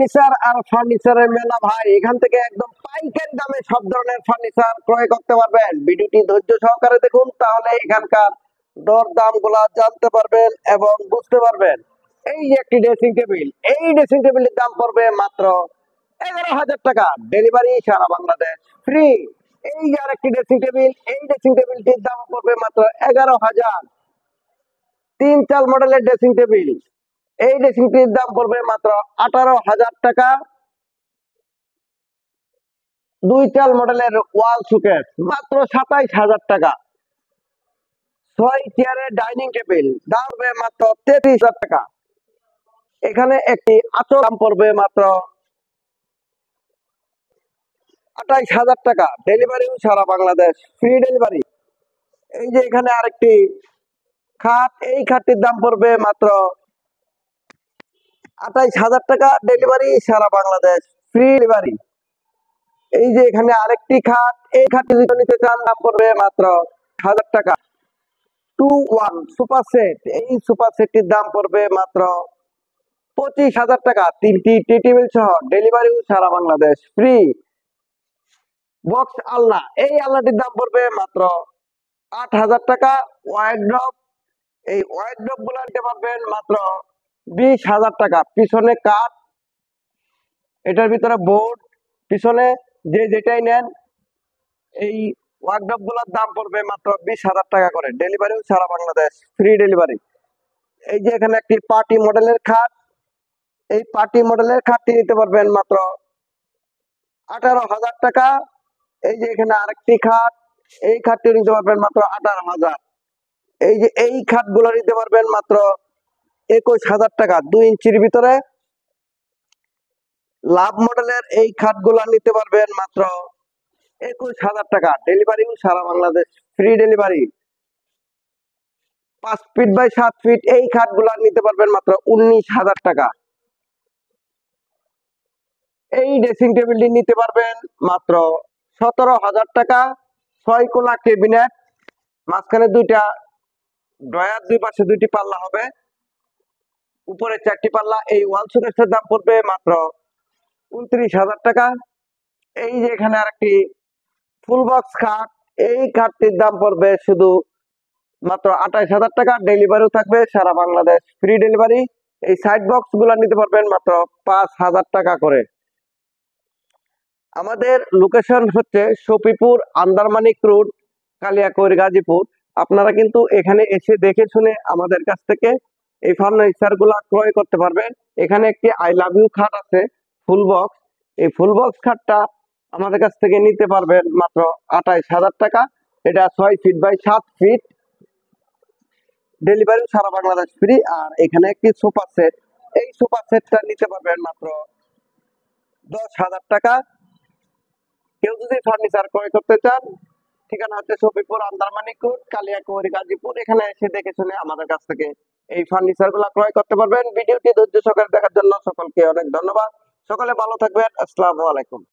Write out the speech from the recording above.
Furniture আর ফার্নিচারের মেলা ভাই, এখান থেকে একদম পাইকারি দামে সব ধরনের ফার্নিচার ক্রয় করতে পারবেন। ভিডিওটি ধৈর্য সহকারে দেখুন, তাহলে এখানকার দর দাম গুলা জানতে পারবেন এবং বুঝতে পারবেন। এই যে একটি ড্রেসিং টেবিল, এই ড্রেসিং টেবিলের দাম পড়বে মাত্র 11,000 টাকা, ডেলিভারি সারা বাংলাদেশ ফ্রি। এই যে আরেকটি ড্রেসিং টেবিল, এই ড্রেসিং টেবিলটির দাম পড়বে মাত্র 11,000। 3 চাল মডেলের ড্রেসিং টেবিল, এই ড্রেসিংটির দাম পড়বে মাত্র 18,000 টাকা। 2 চাল মডেলের ওয়াল সুকেস মাত্র 27,000 টাকা। 6 চেয়ারের ডাইনিং টেবিল দাম পড়বে মাত্র 33,000 টাকা। এখানে একটি আঁচল দাম পড়বে মাত্র 28,000 টাকা, ডেলিভারি সারা বাংলাদেশ ফ্রি ডেলিভারি। এই যে এখানে আরেকটি খাট, এই খাটটির দাম পড়বে মাত্র 28,000 টাকা, ডেলিভারি সারা বাংলাদেশ ফ্রি ডেলিভারি। এই যে এখানে আরেকটি খাট, এই খাটটি যদি নিতে চান দাম পড়বে মাত্র 1,000 টাকা। 2-1 সুপার সেট, এই সুপার সেটটির দাম পড়বে মাত্র 25,000 টাকা, 3টি টি টেবিল সহ, ডেলিভারি সারা বাংলাদেশ ফ্রি। বক্স আলনা, এই আলনাটির দাম পড়বে মাত্র 8,000 টাকা। ওয়ার্ড্রপ, এই ওয়ার্ড্রপ গুলো নিতে পারবেন মাত্র 20,000 টাকা। পিছনে কাঠ, এটার ভিতরে বোর্ড, পিছনে যে যেটাই নেন, এই ওয়ার্ড্রপ গুলোর দাম পড়বে মাত্র 20,000 টাকা করে, ডেলিভারি সারা বাংলাদেশ ফ্রি ডেলিভারি। এই যে এখানে একটি পার্টি মডেলের খাট, এই পার্টি মডেলের খাটটি নিতে পারবেন মাত্র 18,000 টাকা। এই যে এখানে আরেকটি খাট, এই খাটটি নিতে পারবেন মাত্র 18,000। এই যে এই খাটগুলো নিতে পারবেন মাত্র 21,000 টাকা, 2 ইঞ্চির ভিতরে। লাভ মডেলের এই খাটগুলা নিতে পারবেন মাত্র 21,000 টাকা, ডেলিভারি সারা Bangladesh free delivery. 5 feet by 7 feet, এই খাটগুলা নিতে পারবেন মাত্র 19,000 টাকা। এই ড্রেসিং টেবিলটি নিতে পারবেন মাত্র 17,000 টাকা। 6 কোনা ক্যাবিনেট, মাঝখানে 2টা ড্রয়ার, 2 পাশে 2টি পাল্লা হবে, উপরে 4টি পাল্লা। এই ওয়াল শোকেসের দাম পড়বে মাত্র 29,000 টাকা। এই যে এখানে আরেকটি ফুল বক্স খাট, এই খাটটির দাম পড়বে শুধু মাত্র 28,000 টাকা, ডেলিভারিও থাকবে সারা বাংলাদেশ ফ্রি ডেলিভারি। এই সাইড বক্স গুলা নিতে পারবেন মাত্র 5,000 টাকা করে। আমাদের লোকেশন হচ্ছে সফিপুর, আন্দারমানিক রোড, কালিয়াকৈর, গাজীপুর। আপনারা কিন্তু এখানে এসে দেখে শুনে আমাদের কাছ থেকে এই ফার্নিচার গুলা ক্রয় করতে পারবেন। এখানে একটি আই লাভ ইউ খাট আছে ফুল বক্স, এই ফুল বক্স খাটটা আমাদের কাছ থেকে নিতে পারবেন মাত্র 28,000 টাকা। এটা 6 ফিট বাই 7 ফিট, ডেলিভারি সারা বাংলাদেশ ফ্রি। আর এখানে একটি সোফা সেট, এই সোফা সেটটা নিতে পারবেন মাত্র 10,000 টাকা। কেউ যদি ফার্নিচার ক্রয় করতে চান, ঠিকানা হচ্ছে সফিপুর, আন্দারমানিক রোড, কালিয়াকৈর, গাজীপুর। এখানে এসে দেখে শুনে আমাদের কাছ থেকে এই ফার্নিচার গুলা ক্রয় করতে পারবেন। ভিডিওটি ধৈর্য সহকারে দেখার জন্য সকলকে অনেক ধন্যবাদ। সকলে ভালো থাকবেন। আসসালামু আলাইকুম।